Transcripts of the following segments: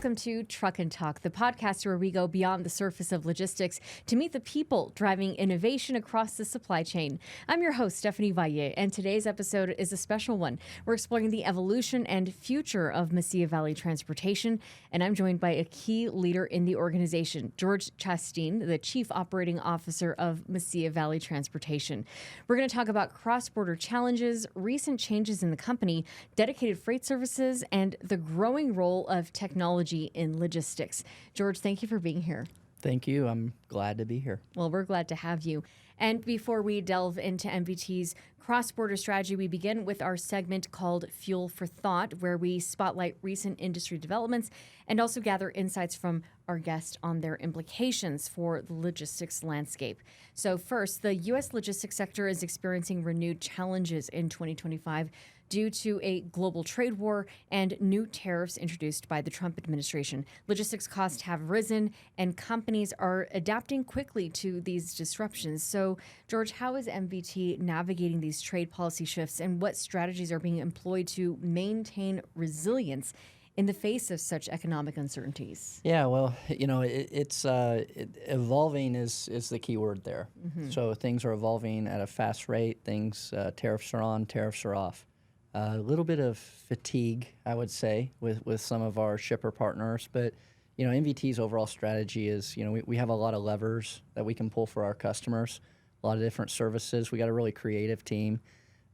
Welcome to Truck and Talk, the podcast where we go beyond the surface of logistics to meet the people driving innovation across the supply chain. I'm your host, Stephanie Valle, and today's episode is a special one. We're exploring the evolution and future of Mesilla Valley Transportation, and I'm joined by a key leader in the organization, George Chasteen, the Chief Operating Officer of Mesilla Valley Transportation. We're going to talk about cross-border challenges, recent changes in the company, dedicated freight services, and the growing role of technology in logistics. George, thank you for being here. Thank you. I'm glad to be here. Well, we're glad to have you. And before we delve into MVT's cross-border strategy, we begin with our segment called Fuel for Thought, where we spotlight recent industry developments and also gather insights from our guests on their implications for the logistics landscape. So first, the U.S. logistics sector is experiencing renewed challenges in 2025 due to a global trade war and new tariffs introduced by the Trump administration. Logistics costs have risen, and companies are adapting quickly to these disruptions. So, George, how is MVT navigating these trade policy shifts, and what strategies are being employed to maintain resilience in the face of such economic uncertainties? Yeah, well, it's evolving is the key word there. Mm-hmm. So things are evolving at a fast rate. Tariffs are on, tariffs are off. A little bit of fatigue, I would say, with some of our shipper partners. But, MVT's overall strategy is, we have a lot of levers that we can pull for our customers, a lot of different services. We got a really creative team,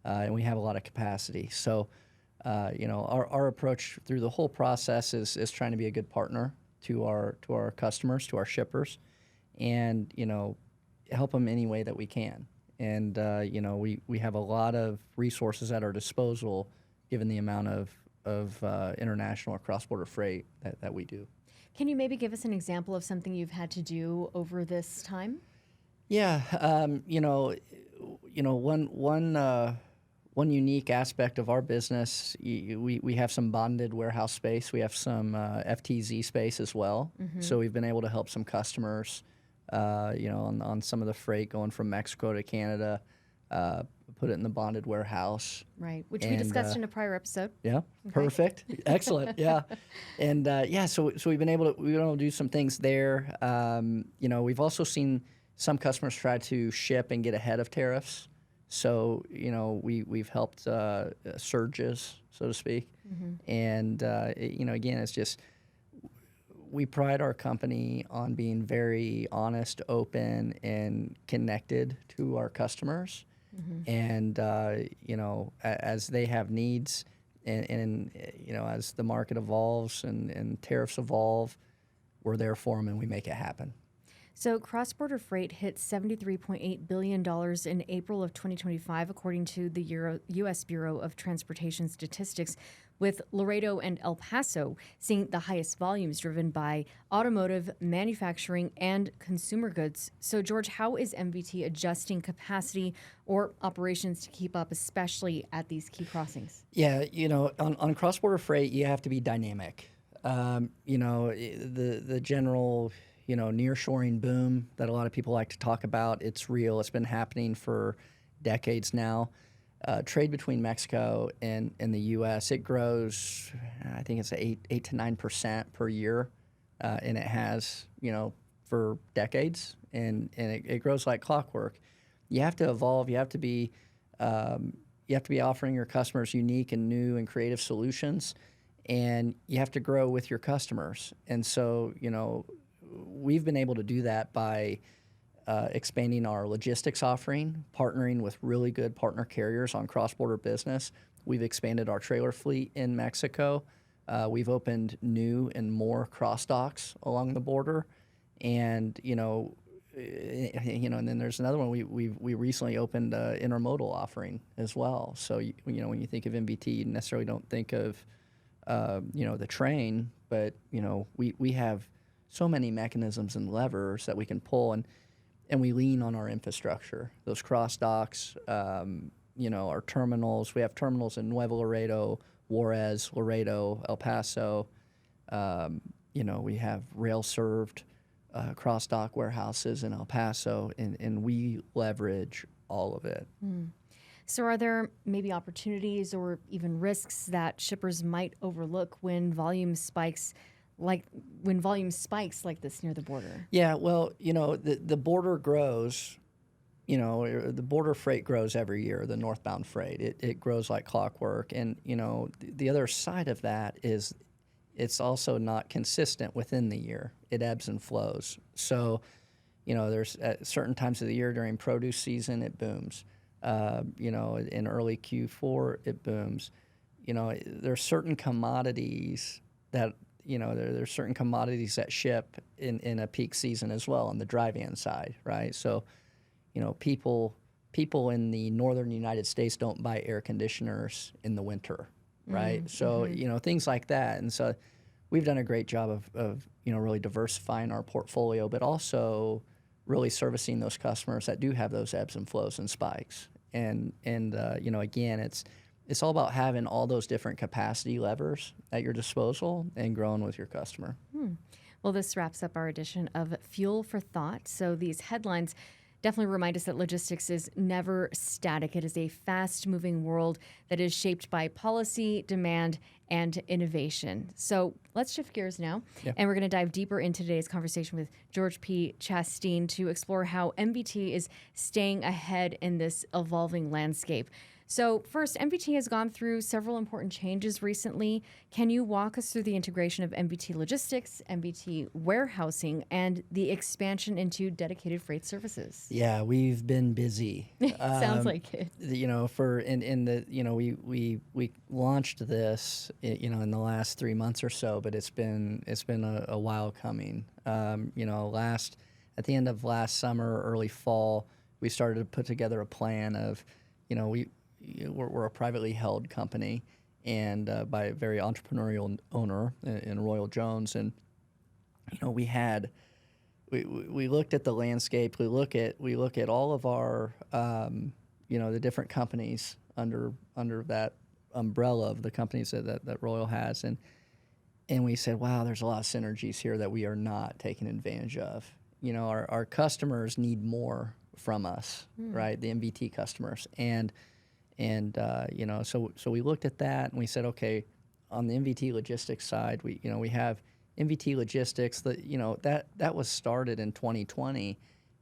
and we have a lot of capacity. So, our approach through the whole process is trying to be a good partner to our customers, to our shippers, and, help them any way that we can. And, we have a lot of resources at our disposal given the amount of international or cross-border freight that we do. Can you maybe give us an example of something you've had to do over this time? Yeah. One unique aspect of our business, we have some bonded warehouse space. We have some FTZ space as well. Mm-hmm. So we've been able to help some customers on some of the freight going from Mexico to Canada, put it in the bonded warehouse. Right, which we discussed in a prior episode. Yeah, okay. Perfect. Excellent, yeah. And, so we've been able to do some things there. We've also seen some customers try to ship and get ahead of tariffs. So, we've helped surges, so to speak. Mm-hmm. And, again, it's just we pride our company on being very honest, open, and connected to our customers. Mm-hmm. And, as they have needs and as the market evolves and tariffs evolve, we're there for them and we make it happen. So cross-border freight hit $73.8 billion in April of 2025, according to the U.S. Bureau of Transportation Statistics, with Laredo and El Paso seeing the highest volumes driven by automotive, manufacturing, and consumer goods. So, George, how is MVT adjusting capacity or operations to keep up, especially at these key crossings? Yeah, on cross-border freight, you have to be dynamic. The general nearshoring boom that a lot of people like to talk about, it's real. It's been happening for decades now. Trade between Mexico and the U.S., it grows, I think it's 8 to 9% per year, and it has, for decades, and it grows like clockwork. You have to evolve. You have to be offering your customers unique and new and creative solutions, and you have to grow with your customers. And so, we've been able to do that by expanding our logistics offering, partnering with really good partner carriers on cross-border business. We've expanded our trailer fleet in Mexico. We've opened new and more cross docks along the border, and and then there's another one. We recently opened an intermodal offering as well. So when you think of MVT, you necessarily don't think of the train, but we have so many mechanisms and levers that we can pull, and we lean on our infrastructure, those cross docks, our terminals. We have terminals in Nuevo Laredo, Juarez, Laredo, El Paso. We have rail-served cross dock warehouses in El Paso, and we leverage all of it. Mm. So are there maybe opportunities or even risks that shippers might overlook when volume spikes like when volume spikes like this near the border? Yeah, well, the border grows. The border freight grows every year, the northbound freight. It grows like clockwork. And, the other side of that is it's also not consistent within the year. It ebbs and flows. So, there's at certain times of the year during produce season, it booms. In early Q4, it booms. There's certain commodities that, there's certain commodities that ship in a peak season as well on the dry van side, right? So, people in the northern United States don't buy air conditioners in the winter, right? So, things like that. And so we've done a great job of really diversifying our portfolio, but also really servicing those customers that do have those ebbs and flows and spikes. And again, it's all about having all those different capacity levers at your disposal and growing with your customer. Well, this wraps up our edition of Fuel for Thought. So these headlines definitely remind us that logistics is never static. It is a fast-moving world that is shaped by policy, demand, and innovation. So let's shift gears now, and we're going to dive deeper into today's conversation with George P. Chasteen to explore how MVT is staying ahead in this evolving landscape. So first, MVT has gone through several important changes recently. Can you walk us through the integration of MVT logistics, MVT warehousing, and the expansion into dedicated freight services? Yeah, we've been busy. Sounds like it. We launched this in the last 3 months or so, but it's been a while coming. At the end of last summer, early fall, we started to put together a plan of, we're a privately held company, and by a very entrepreneurial owner in Royal Jones, and we looked at the landscape. We look at all of our the different companies under that umbrella of the companies that Royal has, and we said, wow, there's a lot of synergies here that we are not taking advantage of. Our customers need more from us, right? The MVT customers, and so we looked at that and we said, okay, on the MVT logistics side, we have MVT logistics that was started in 2020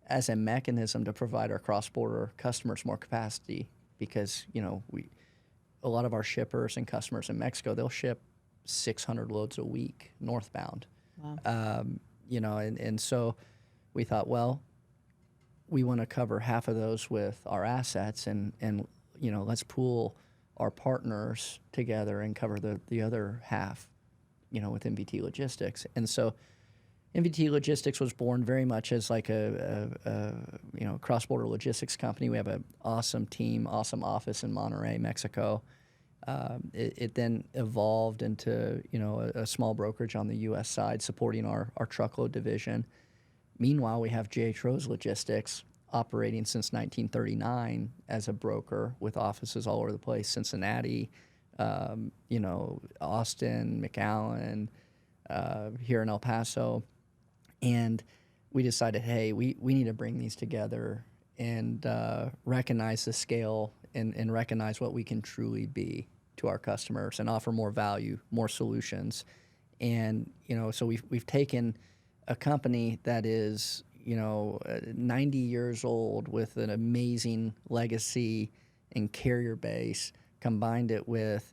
as a mechanism to provide our cross-border customers more capacity, because a lot of our shippers and customers in Mexico, they'll ship 600 loads a week northbound. Wow. And so we thought, well, we want to cover half of those with our assets, and let's pool our partners together and cover the other half, with MVT Logistics. And so MVT Logistics was born very much as like a cross-border logistics company. We have an awesome team, awesome office in Monterrey, Mexico. It then evolved into, a small brokerage on the U.S. side supporting our truckload division. Meanwhile, we have J.H. Rose Logistics, operating since 1939 as a broker with offices all over the place: Cincinnati, Austin, McAllen, here in El Paso. And we decided, hey, we need to bring these together and recognize the scale and recognize what we can truly be to our customers and offer more value, more solutions. And, so we've taken a company that is 90 years old with an amazing legacy and carrier base, combined it with,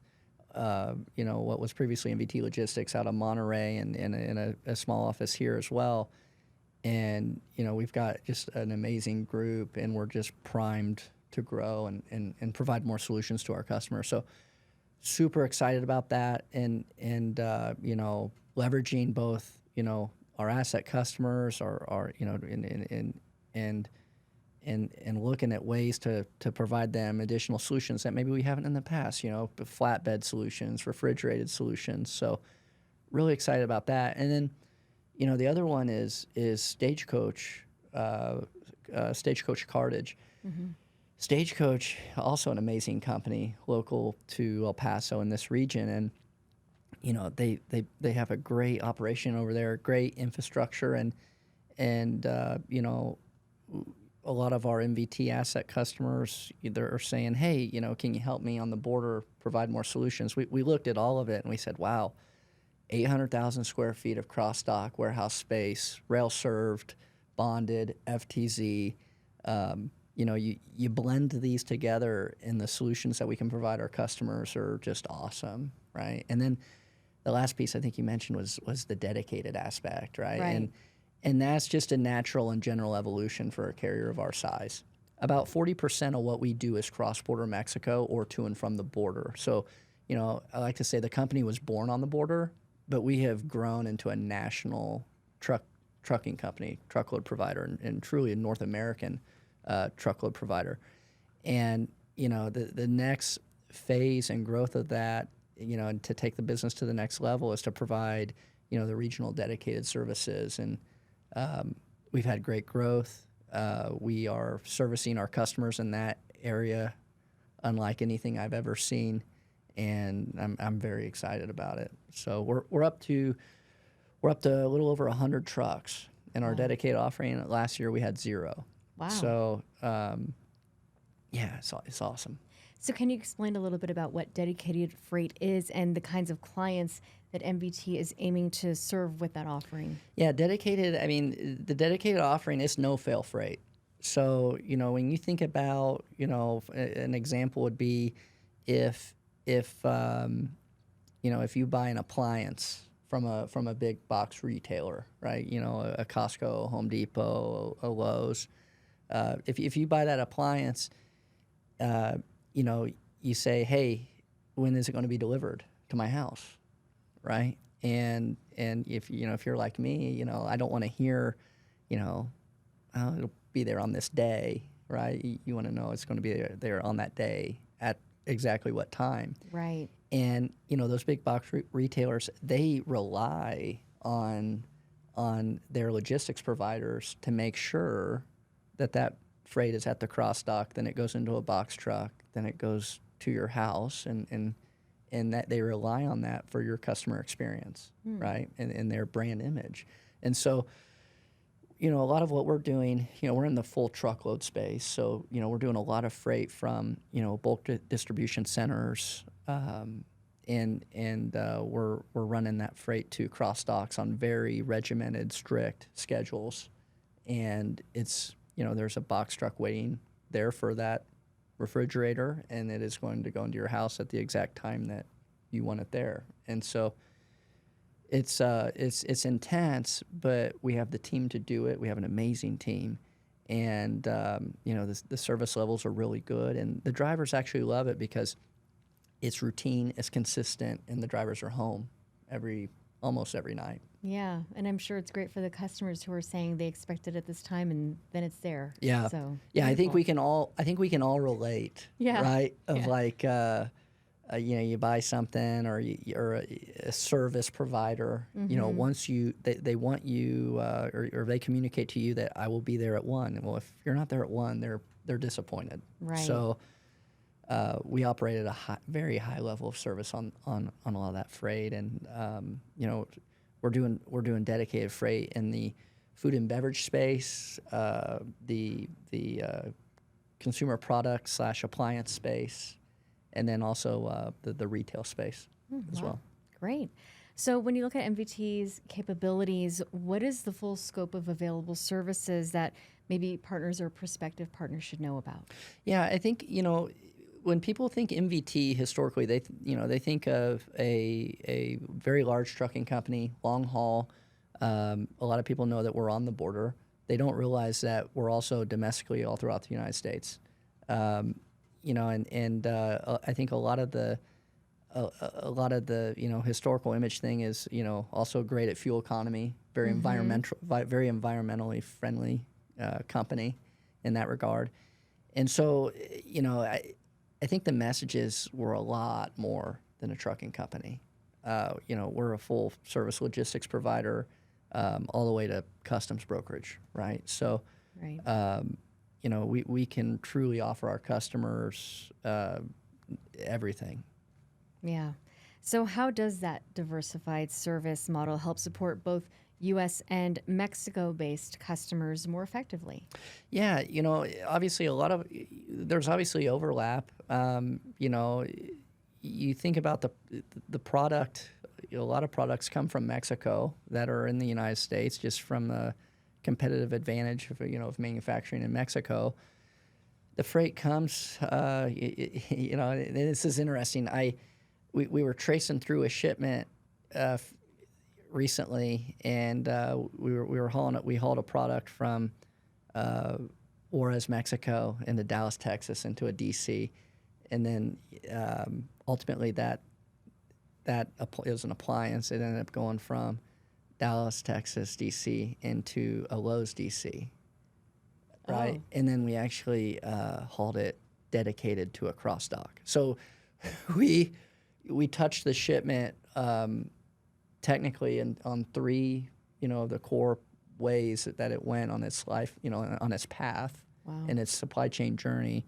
what was previously MVT Logistics out of Monterey and in a small office here as well. And, we've got just an amazing group, and we're just primed to grow and provide more solutions to our customers. So super excited about that, and leveraging both, our asset customers, and looking at ways to provide them additional solutions that maybe we haven't in the past, flatbed solutions, refrigerated solutions. So really excited about that. And then, the other one is Stagecoach, Stagecoach Cartage. Mm-hmm. Stagecoach, also an amazing company local to El Paso in this region, and they have a great operation over there, great infrastructure, and a lot of our MVT asset customers either are saying, hey, can you help me on the border provide more solutions? We looked at all of it and we said, wow, 800,000 square feet of cross-dock warehouse space, rail-served, bonded, FTZ. You blend these together, and the solutions that we can provide our customers are just awesome, right? And then the last piece I think you mentioned was the dedicated aspect, right? Right. And that's just a natural and general evolution for a carrier of our size. About 40% of what we do is cross-border Mexico or to and from the border. So, I like to say the company was born on the border, but we have grown into a national trucking company, truckload provider, and truly a North American truckload provider. And, the next phase and growth of that, and to take the business to the next level is to provide, the regional dedicated services. And we've had great growth. We are servicing our customers in that area unlike anything I've ever seen, and I'm very excited about it. So we're up to a little over 100 trucks in our Wow. dedicated offering. Last year we had 0. Wow. So it's awesome. So can you explain a little bit about what dedicated freight is and the kinds of clients that MVT is aiming to serve with that offering? Yeah, dedicated. I mean, the dedicated offering is no-fail freight. So when you think about an example would be if you buy an appliance from a big box retailer, right? A Costco, Home Depot, a Lowe's. If you buy that appliance, you say, hey, when is it going to be delivered to my house, right? And if you're like me, I don't want to hear, oh, it'll be there on this day, right? You want to know it's going to be there on that day at exactly what time. Right. And those big box retailers, they rely on their logistics providers to make sure that freight is at the cross dock, then it goes into a box truck, then it goes to your house, and that they rely on that for your customer experience, right? And their brand image. And so, a lot of what we're doing, we're in the full truckload space. So, we're doing a lot of freight from, bulk distribution centers, and we're running that freight to cross docks on very regimented, strict schedules. And it's, there's a box truck waiting there for that refrigerator, and it is going to go into your house at the exact time that you want it there. And so it's intense, but we have the team to do it. We have an amazing team, and the service levels are really good, and the drivers actually love it because it's routine, it's consistent, and the drivers are home almost every night. Yeah, and I'm sure it's great for the customers who are saying they expect it at this time, and then it's there. Yeah, So yeah, I think wonderful. we can all relate. Yeah. Right. Of Yeah. like, you buy something or a service provider. Once they want you or they communicate to you that I will be there at 1. Well, if you're not there at 1, they're disappointed. Right. So we operate at a very high level of service on a lot of that freight, and we're doing dedicated freight in the food and beverage space, the consumer product / appliance space, and then also the retail space as Wow. well. Great. So when you look at MVT's capabilities, what is the full scope of available services that maybe partners or prospective partners should know about? Yeah, I think when people think MVT historically, they think of a very large trucking company, long haul. A lot of people know that we're on the border. They don't realize that we're also domestically all throughout the United States. I think a lot of the historical image thing is also great at fuel economy, very very environmentally friendly company in that regard. And so I think the messages were a lot more than a trucking company. We're a full service logistics provider, all the way to customs brokerage, right? So, Right. we can truly offer our customers everything. Yeah. So how does that diversified service model help support both U.S. and Mexico-based customers more effectively? Yeah, obviously there's obviously overlap. You think about the product, a lot of products come from Mexico that are in the United States just from the competitive advantage of, of manufacturing in Mexico. The freight comes, this is interesting. We were tracing through a shipment recently, and we hauled a product from Juarez, Mexico, into Dallas, Texas, into a DC, and then ultimately it was an appliance. It ended up going from Dallas, Texas, DC into a Lowe's DC, right? Oh. And then we actually hauled it dedicated to a cross dock. So we touched the shipment technically on three, the core ways that it went on its life, on its path, Wow. in its supply chain journey,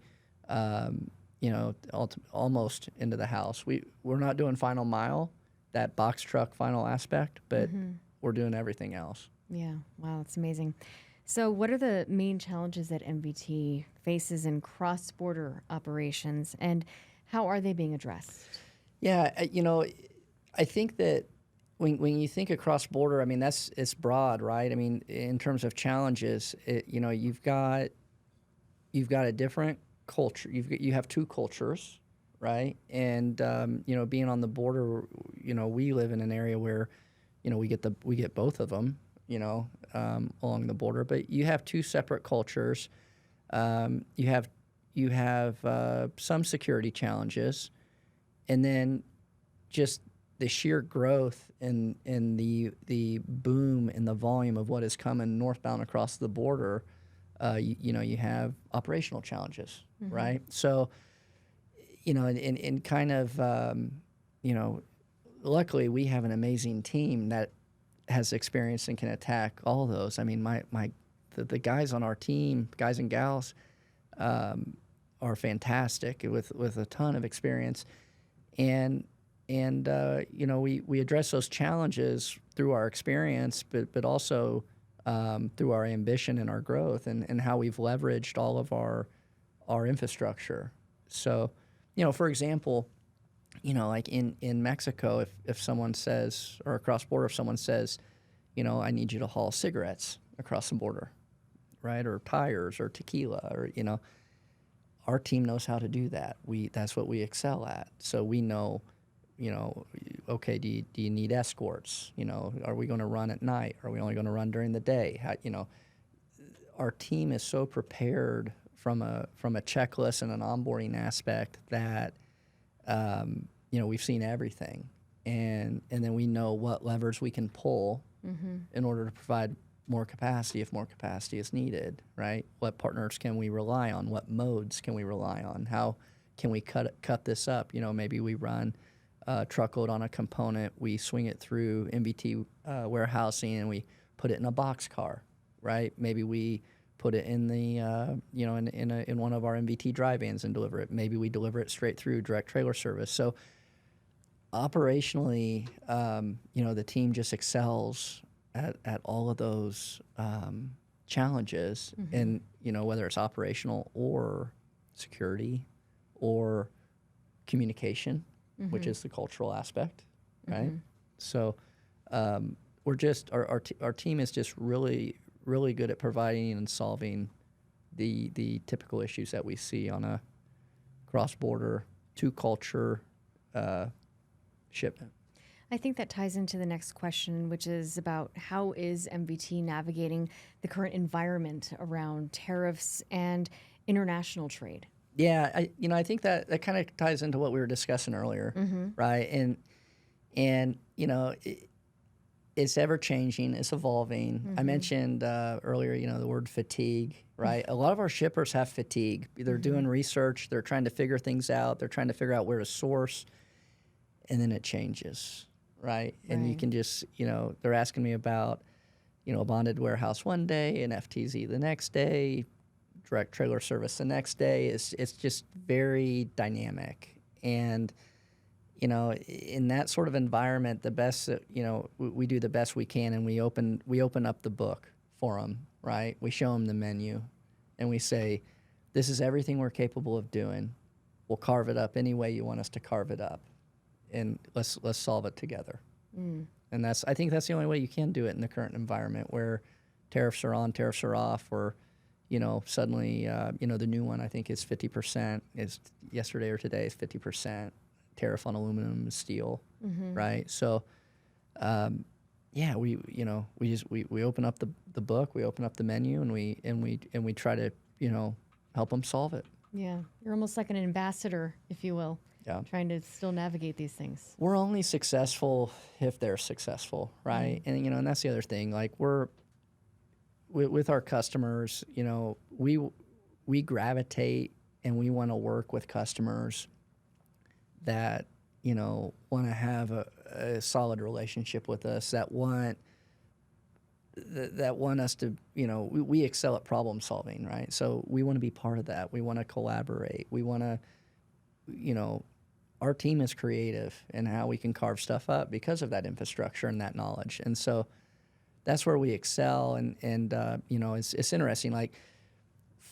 almost into the house. We're not doing final mile, that box truck final aspect, but we're doing everything else. Yeah. Wow. That's amazing. So what are the main challenges that MVT faces in cross-border operations, and how are they being addressed? Yeah. I think that when you think of cross-border, I mean, it's broad, right? I mean, in terms of challenges, you've got a different culture. You have two cultures, right? And being on the border, we live in an area where, we get both of them, along the border. But you have two separate cultures. You have some security challenges, and then just the sheer growth in the boom in the volume of what is coming northbound across the border. You have operational challenges, right? So, in kind of, luckily we have an amazing team that has experience and can attack all of those. I mean, the guys on our team, guys and gals, are fantastic with a ton of experience, and we address those challenges through our experience, but also through our ambition and our growth, and how we've leveraged all of our infrastructure. So, for example, like in Mexico, if someone says, or across border, if someone says, I need you to haul cigarettes across the border, right, or tires or tequila, or our team knows how to do that. That's what we excel at. So we know. Okay, do you need escorts? Are we going to run at night? Are we only going to run during the day? Our team is so prepared from a checklist and an onboarding aspect that, we've seen everything. And then we know what levers we can pull in order to provide more capacity if more capacity is needed, right? What partners can we rely on? What modes can we rely on? How can we cut this up? Maybe we run truckload on a component, we swing it through MVT warehousing, and we put it in a box car, right? Maybe we put it in the in one of our MVT dry vans and deliver it. Maybe we deliver it straight through direct trailer service. So operationally, the team just excels at all of those challenges, and whether it's operational or security or communication, which is the cultural aspect, right? So we're just our team is just really good at providing and solving the typical issues that we see on a cross-border two-culture shipment. I think that ties into the next question, which is about how is MVT navigating the current environment around tariffs and international trade? Yeah, I think that kind of ties into what we were discussing earlier, right? And it's ever changing, it's evolving. I mentioned earlier, the word fatigue, right? A lot of our shippers have fatigue. They're doing research, they're trying to figure things out, they're trying to figure out where to source, and then it changes, right? And you can just, they're asking me about, a bonded warehouse one day, an FTZ the next day, direct trailer service the next day. It's just very dynamic. And, in that sort of environment, the best, we do the best we can, and we open up the book for them, right? We show them the menu, and we say, this is everything we're capable of doing. We'll carve it up any way you want us to carve it up, and let's solve it together. And I think that's the only way you can do it in the current environment where tariffs are on, tariffs are off, or, suddenly, the new one I think is 50%, is yesterday or today is 50% tariff on aluminum and steel, right? So, we open up the book, we open up the menu, and we try to, help them solve it. Yeah, you're almost like an ambassador, if you will. Yeah. Trying to still navigate these things. We're only successful if they're successful, right? And and that's the other thing. Like with our customers, we gravitate and we want to work with customers that want to have a solid relationship with us, that want us to, we excel at problem solving, right? So we want to be part of that. We want to collaborate. We want to, our team is creative in how we can carve stuff up because of that infrastructure and that knowledge. And so that's where we excel. And it's interesting. Like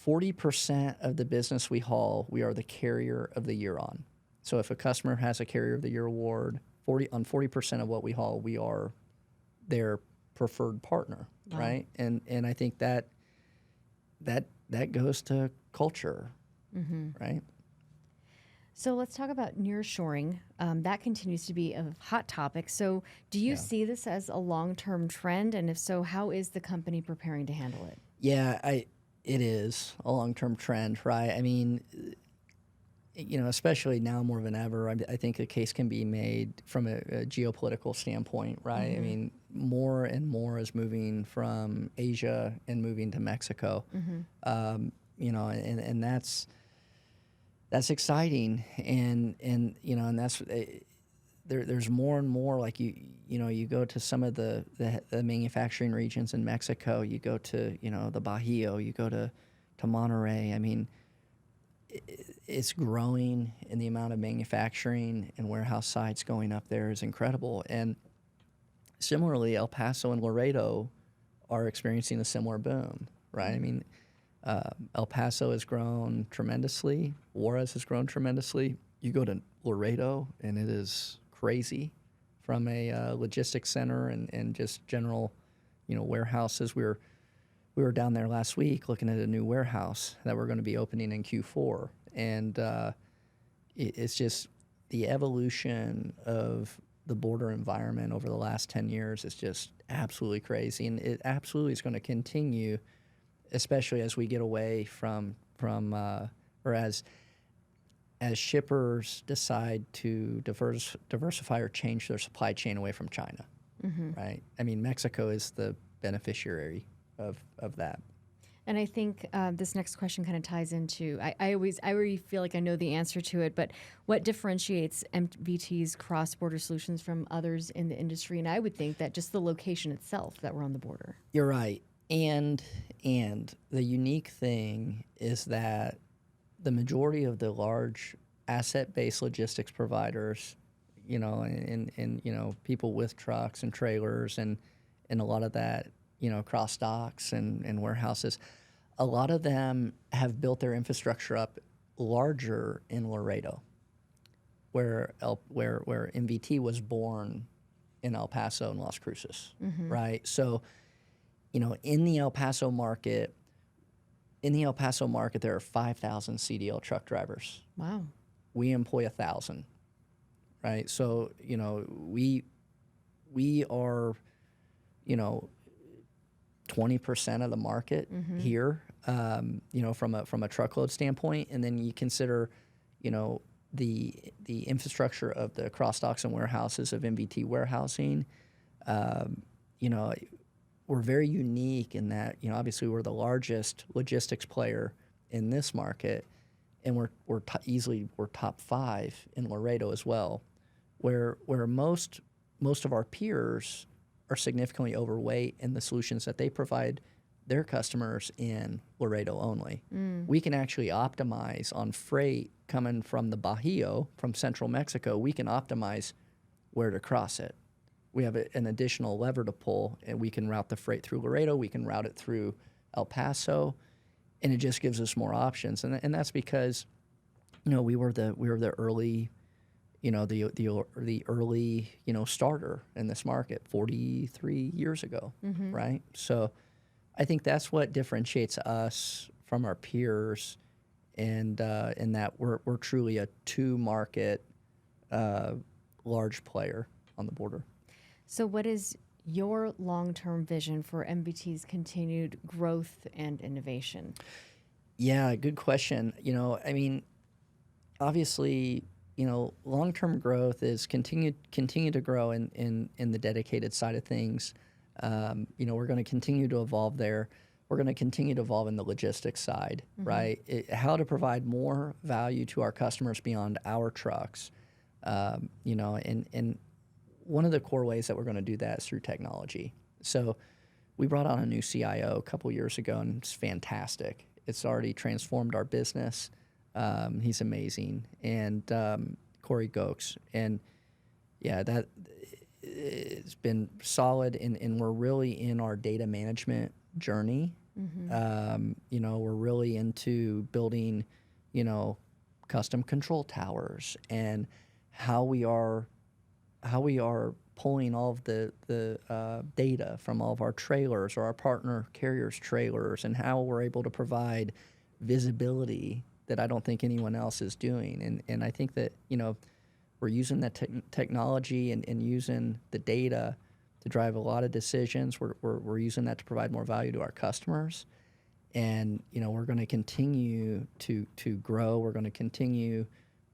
40% of the business we haul, we are the carrier of the year on. So if a customer has a carrier of the year award, 40% of what we haul, we are their preferred partner, Wow. right? And I think that goes to culture, right? So let's talk about nearshoring. That continues to be a hot topic. So do you see this as a long-term trend? And if so, how is the company preparing to handle it? Yeah, it is a long-term trend, right? I mean, especially now more than ever, I think a case can be made from a geopolitical standpoint, right? I mean, more and more is moving from Asia and moving to Mexico, and that's exciting, and that's there's more and more, like you go to some of the manufacturing regions in Mexico, you go to the Bajío, you go to Monterrey. I mean, it's growing, and the amount of manufacturing and warehouse sites going up there is incredible. And similarly, El Paso and Laredo are experiencing a similar boom, right? I mean, El Paso has grown tremendously. Juarez has grown tremendously. You go to Laredo, and it is crazy from a logistics center and just general, warehouses. We were down there last week looking at a new warehouse that we're going to be opening in Q4. And it's just the evolution of the border environment over the last 10 years is just absolutely crazy. And it absolutely is going to continue, especially as we get away from or as shippers decide to diversify or change their supply chain away from China, right? I mean, Mexico is the beneficiary of that. And I think this next question kind of ties into, I already feel like I know the answer to it, but what differentiates MVT's cross-border solutions from others in the industry? And I would think that just the location itself, that we're on the border. You're right. And the unique thing is that the majority of the large asset-based logistics providers, and people with trucks and trailers and a lot of that, cross docks and warehouses, a lot of them have built their infrastructure up larger in Laredo, where MVT was born in El Paso and Las Cruces, right? So, in the El Paso market, there are 5,000 CDL truck drivers. Wow. We employ 1,000, right? So, we are, 20% of the market here, from a truckload standpoint, and then you consider, the infrastructure of the cross docks and warehouses of MVT warehousing. We're very unique in that, obviously we're the largest logistics player in this market, and we're top 5 in Laredo as well, where most of our peers are significantly overweight in the solutions that they provide their customers in Laredo only. We can actually optimize on freight coming from the Bajío, from central Mexico. We can optimize where to cross it. We have an additional lever to pull, and we can route the freight through Laredo. We can route it through El Paso, and it just gives us more options. And that's because, we were the early, the early starter in this market 43 years ago, right? So I think that's what differentiates us from our peers, and in that we're truly a two-market large player on the border. So, what is your long-term vision for MBT's continued growth and innovation? Yeah, good question. I mean, obviously, long-term growth is continue to grow in the dedicated side of things. We're going to continue to evolve there. We're going to continue to evolve in the logistics side, right? How to provide more value to our customers beyond our trucks. And one of the core ways that we're going to do that is through technology. So we brought on a new CIO a couple years ago, and it's fantastic. It's already transformed our business. He's amazing. And Corey Gokes. And yeah, that it's been solid, and we're really in our data management journey. We're really into building, custom control towers, and how we are pulling all of the data from all of our trailers or our partner carriers' trailers, and how we're able to provide visibility that I don't think anyone else is doing. And I think that, we're using that technology and using the data to drive a lot of decisions. We're using that to provide more value to our customers. And, we're going to continue to grow. We're going to continue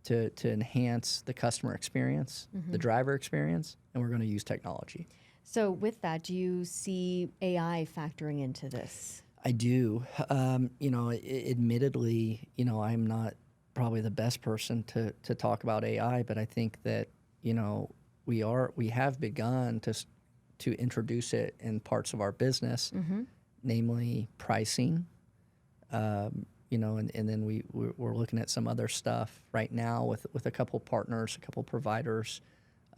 to enhance the customer experience, the driver experience, and we're going to use technology. So with that, do you see AI factoring into this? I do. Admittedly, I'm not probably the best person to talk about AI, but I think that, we have begun to introduce it in parts of our business, namely pricing. And then we're looking at some other stuff right now with a couple partners, a couple providers,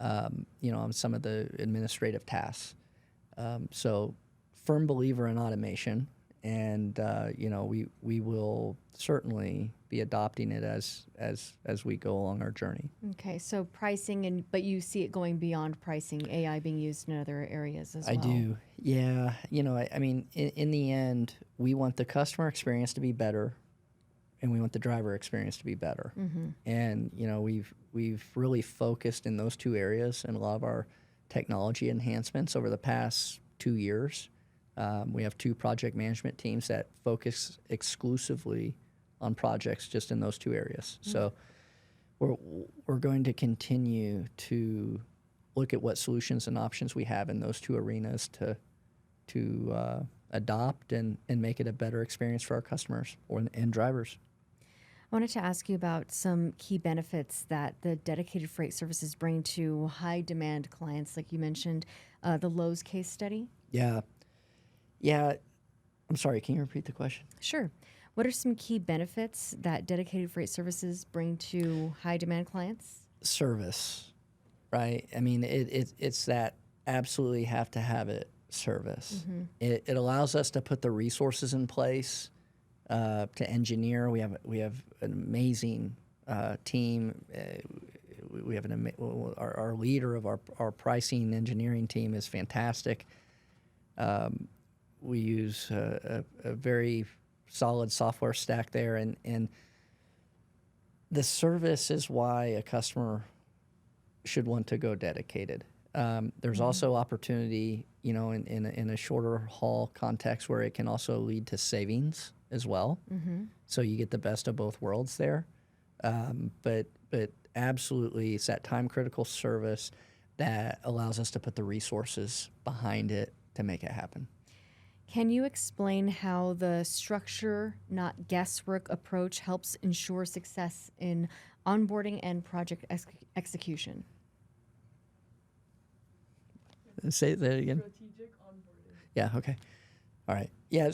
on some of the administrative tasks. So firm believer in automation, and we will certainly be adopting it as we go along our journey. Okay, so pricing, but you see it going beyond pricing, AI being used in other areas as well. I do, yeah. I mean, in the end, we want the customer experience to be better, and we want the driver experience to be better. And we've really focused in those two areas in a lot of our technology enhancements over the past 2 years. We have 2 project management teams that focus exclusively on projects just in those 2 areas. So we're going to continue to look at what solutions and options we have in those 2 arenas to adopt and make it a better experience for our customers and drivers. I wanted to ask you about some key benefits that the dedicated freight services bring to high demand clients, like you mentioned, the Lowe's case study. Yeah. I'm sorry, can you repeat the question? Sure. What are some key benefits that dedicated freight services bring to high demand clients? Service, right? I mean, it's that absolutely have to have it service. It allows us to put the resources in place to engineer. We have an amazing team. We have our leader of our pricing engineering team is fantastic. We use a very solid software stack there, and the service is why a customer should want to go dedicated. There's also opportunity, in a shorter haul context where it can also lead to savings as well. So you get the best of both worlds there. But absolutely, it's that time critical service that allows us to put the resources behind it to make it happen. Can you explain how the structure, not guesswork approach helps ensure success in onboarding and project execution? Say that again. Strategic onboarding. Yeah, okay. All right. Yeah,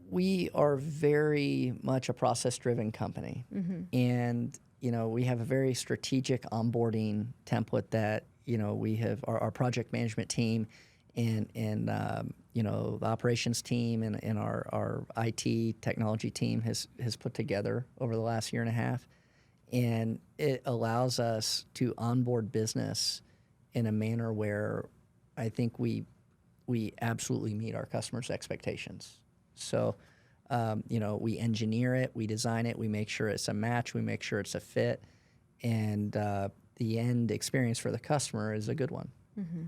we are very much a process-driven company. And, we have a very strategic onboarding template that, we have our project management team and the operations team and our IT technology team has put together over the last year and a half. And it allows us to onboard business in a manner where I think we absolutely meet our customers' expectations. So, we engineer it, we design it, we make sure it's a match, we make sure it's a fit, and the end experience for the customer is a good one. Mm-hmm.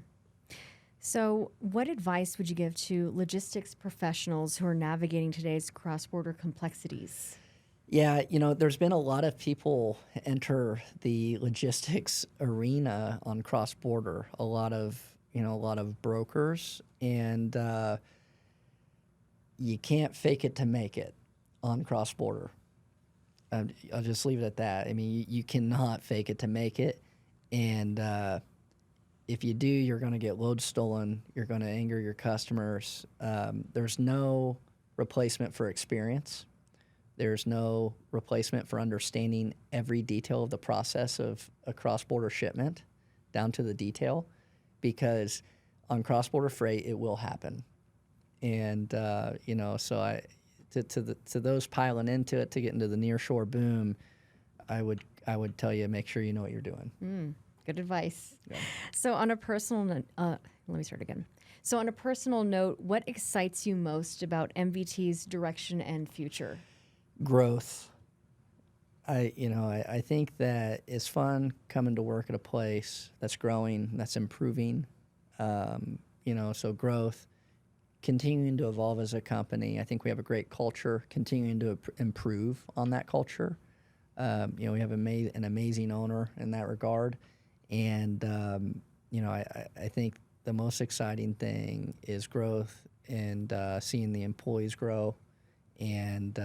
So, what advice would you give to logistics professionals who are navigating today's cross-border complexities? Yeah, there's been a lot of people enter the logistics arena on cross-border. A lot of brokers, and you can't fake it to make it on cross-border. I'll just leave it at that. I mean, you cannot fake it to make it, and if you do, you're going to get loads stolen. You're going to anger your customers. There's no replacement for experience. There's no replacement for understanding every detail of the process of a cross-border shipment down to the detail, because on cross-border freight, it will happen. And, so to those piling into it to get into the nearshore boom, I would tell you, make sure you know what you're doing. Good advice. Yeah. So on a personal note, let me start again. So on a personal note, what excites you most about MVT's direction and future? Growth. I think that it's fun coming to work at a place that's growing, that's improving. So growth, continuing to evolve as a company. I think we have a great culture, continuing to improve on that culture. We have an amazing owner in that regard. And, I think the most exciting thing is growth and seeing the employees grow and,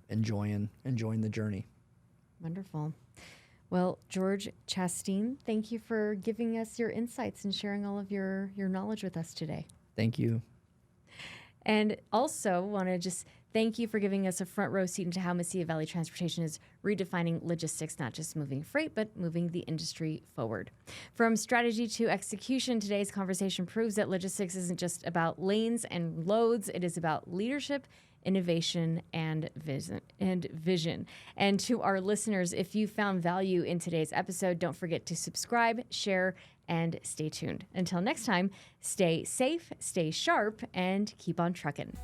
enjoying the journey. Wonderful. Well, George Chasteen, thank you for giving us your insights and sharing all of your knowledge with us today. Thank you. And also want to just thank you for giving us a front row seat into how Mesilla Valley Transportation is redefining logistics, not just moving freight, but moving the industry forward. From strategy to execution, today's conversation proves that logistics isn't just about lanes and loads. It is about leadership, innovation, and vision. And to our listeners, if you found value in today's episode, don't forget to subscribe, share, and stay tuned. Until next time, stay safe, stay sharp, and keep on trucking.